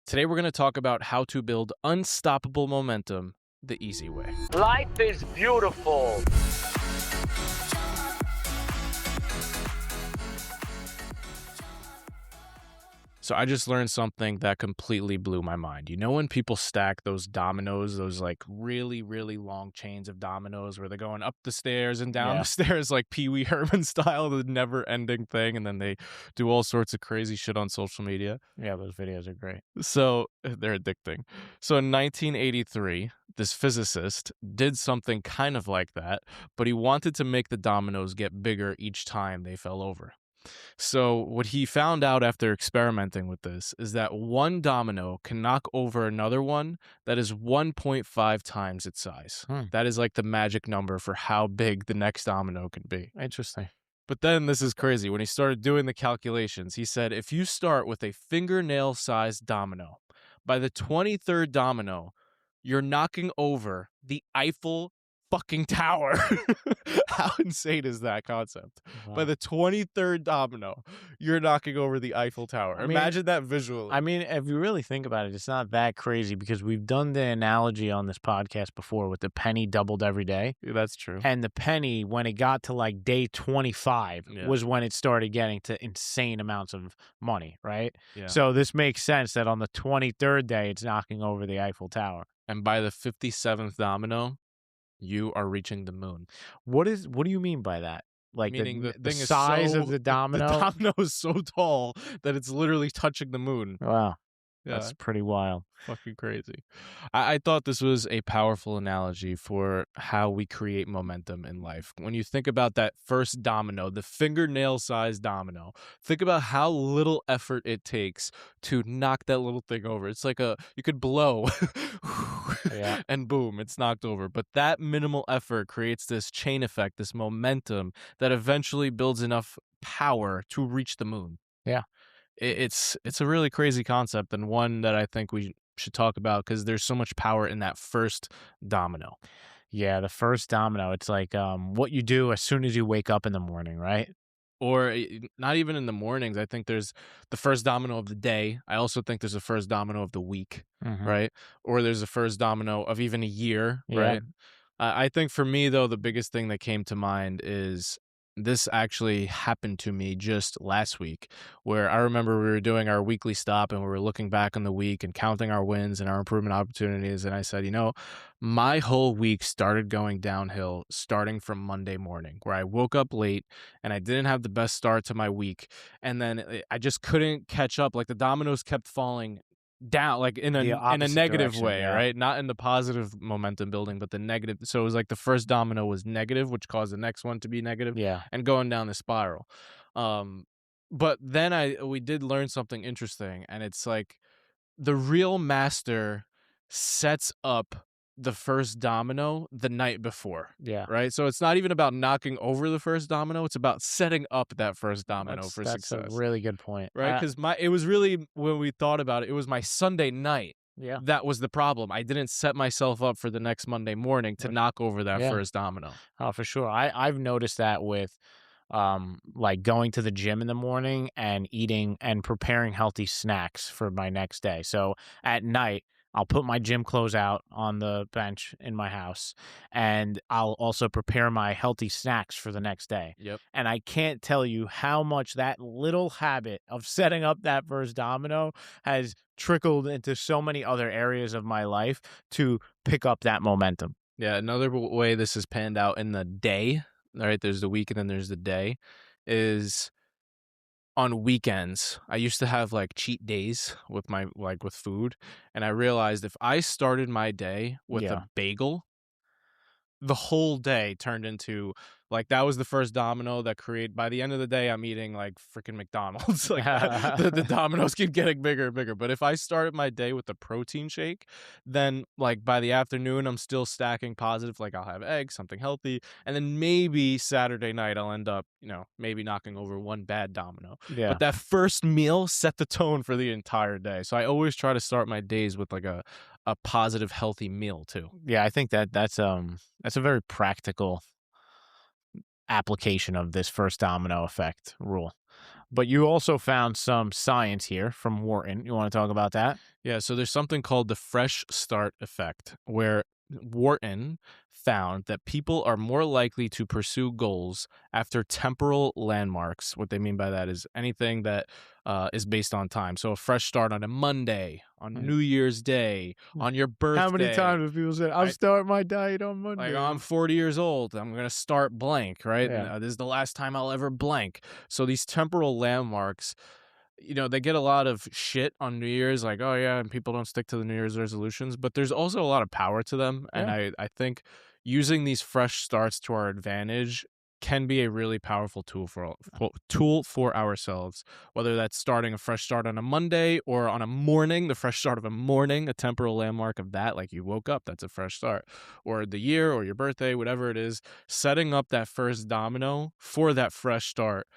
Today we're going to talk about how to build unstoppable momentum the easy way. Life is beautiful. So I just learned something that completely blew my mind. You know when people stack those dominoes, those like really, really long chains of dominoes where they're going up the stairs and down Yeah. the stairs like Pee Wee Herman style, the never-ending thing, and then they do all sorts of crazy shit on social media. Yeah, those videos are great. So they're addicting. So in 1983, this physicist did something kind of like that, but he wanted to make the dominoes get bigger each time they fell over. So what he found out after experimenting with this is that one domino can knock over another one that is 1.5 times its size. That is like the magic number for how big the next domino can be. Interesting. But then this is crazy. When he started doing the calculations, he said if you start with a fingernail-sized domino, by the 23rd domino, you're knocking over the Eiffel fucking tower. How insane is that concept? Wow. By the 23rd domino, you're knocking over the Eiffel Tower. Imagine that visually. I mean, if you really think about it, it's not that crazy because we've done the analogy on this podcast before with the penny doubled every day. That's true. And the penny, when it got to like day 25, Yeah. was when it started getting to insane amounts of money, right? Yeah. So this makes sense that on the 23rd day, it's knocking over the Eiffel Tower. And by the 57th domino, you are reaching the moon. What do you mean by that? Like Meaning the the thing is size so- of the domino? The domino is so tall that it's literally touching the moon. Wow. Yeah. That's pretty wild. Fucking crazy. I thought this was a powerful analogy for how we create momentum in life. When you think about that first domino, the fingernail-sized domino, think about how little effort it takes to knock that little thing over. It's like you could blow Yeah. and boom, it's knocked over. But that minimal effort creates this chain effect, this momentum that eventually builds enough power to reach the moon. Yeah. It's a really crazy concept and one that I think we should talk about because there's so much power in that first domino. Yeah, the first domino, it's like what you do as soon as you wake up in the morning, right? Or not even in the mornings. I think there's the first domino of the day. I also think there's the first domino of the week, right? Or there's the first domino of even a year, Yeah. right? I think for me, though, the biggest thing that came to mind is this actually happened to me just last week, where I remember we were doing our weekly stop and we were looking back on the week and counting our wins and our improvement opportunities. And I said, my whole week started going downhill starting from Monday morning, where I woke up late and I didn't have the best start to my week. And then I just couldn't catch up. Like the dominoes kept falling down, like in a opposite negative direction, way, yeah. right? Not in the positive momentum building, but the negative. So it was like the first domino was negative, which caused the next one to be negative, Yeah. and going down the spiral. But then we did learn something interesting, and it's like the real master sets up the first domino the night before. Yeah. Right? So it's not even about knocking over the first domino, it's about setting up that first domino for That's success. a really good point. Right? Because it was really, when we thought about it, it was my Sunday night Yeah. that was the problem. I didn't set myself up for the next Monday morning to knock over that Yeah. first domino. Oh, for sure. I've noticed that with like going to the gym in the morning and eating and preparing healthy snacks for my next day. So at night, I'll put my gym clothes out on the bench in my house, and I'll also prepare my healthy snacks for the next day. Yep. And I can't tell you how much that little habit of setting up that first domino has trickled into so many other areas of my life to pick up that momentum. Yeah, another way this is panned out in the day, all right, there's the week and then there's the day, is on weekends. I used to have like cheat days with with food, and I realized if I started my day with Yeah. a bagel, the whole day turned into like that was the first domino that created. By the end of the day, I'm eating like freaking McDonald's. Like the dominoes keep getting bigger and bigger. But if I started my day with a protein shake, then like by the afternoon, I'm still stacking positive. Like I'll have eggs, something healthy, and then maybe Saturday night I'll end up, maybe knocking over one bad domino. Yeah. But that first meal set the tone for the entire day. So I always try to start my days with like a positive, healthy meal too. Yeah, I think that's a very practical application of this first domino effect rule. But you also found some science here from Wharton. You want to talk about that? Yeah, so there's something called the fresh start effect, where Wharton found that people are more likely to pursue goals after temporal landmarks. What they mean by that is anything that is based on time. So a fresh start on a Monday, on Right. New Year's Day, on your How many birthday. times have people said, "I'll Right? start my diet on Like, "Oh, I'm Monday"? 40 years old. I'm gonna start blank, right? Yeah. This is the last time I'll ever blank. So these temporal landmarks, they get a lot of shit on New Year's, like, oh yeah, and people don't stick to the New Year's resolutions, but there's also a lot of power to them. And Yeah. I think using these fresh starts to our advantage can be a really powerful tool for ourselves, whether that's starting a fresh start on a Monday or on a morning, the fresh start of a morning, a temporal landmark of that, like you woke up, that's a fresh start, or the year or your birthday, whatever it is, setting up that first domino for that fresh start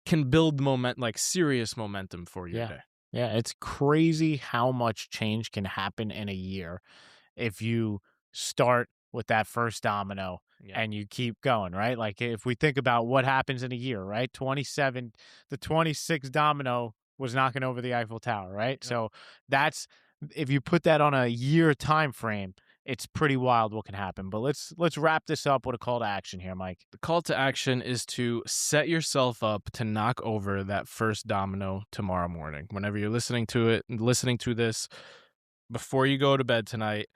can build like serious momentum for your Yeah. day. Yeah. It's crazy how much change can happen in a year if you start with that first domino Yeah. and you keep going, right? Like if we think about what happens in a year, right? 27, the 26th domino was knocking over the Eiffel Tower, right? Yep. So that's if you put that on a year time frame, it's pretty wild what can happen. But let's wrap this up with a call to action here, Mike. The call to action is to set yourself up to knock over that first domino tomorrow morning. Whenever you're listening to this before you go to bed tonight,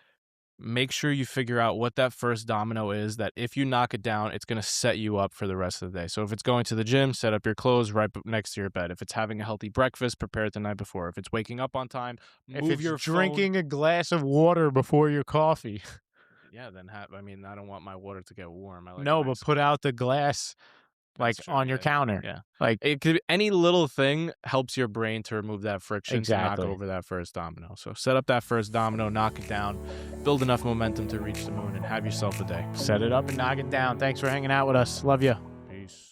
make sure you figure out what that first domino is, that if you knock it down, it's going to set you up for the rest of the day. So if it's going to the gym, set up your clothes right next to your bed. If it's having a healthy breakfast, prepare it the night before. If it's waking up on time, If move it's your phone. drinking a glass of water before your coffee, Yeah, then I mean, I don't want my water to get warm. I like it no, but nice. put out the glass like That's true. on your Yeah. counter. Yeah. Like It could any little thing helps your brain to remove that friction to knock exactly. over that first domino. So set up that first domino, knock it down, build enough momentum to reach the moon, and have yourself a day. Set it up and knock it down. Thanks for hanging out with us. Love you. Peace.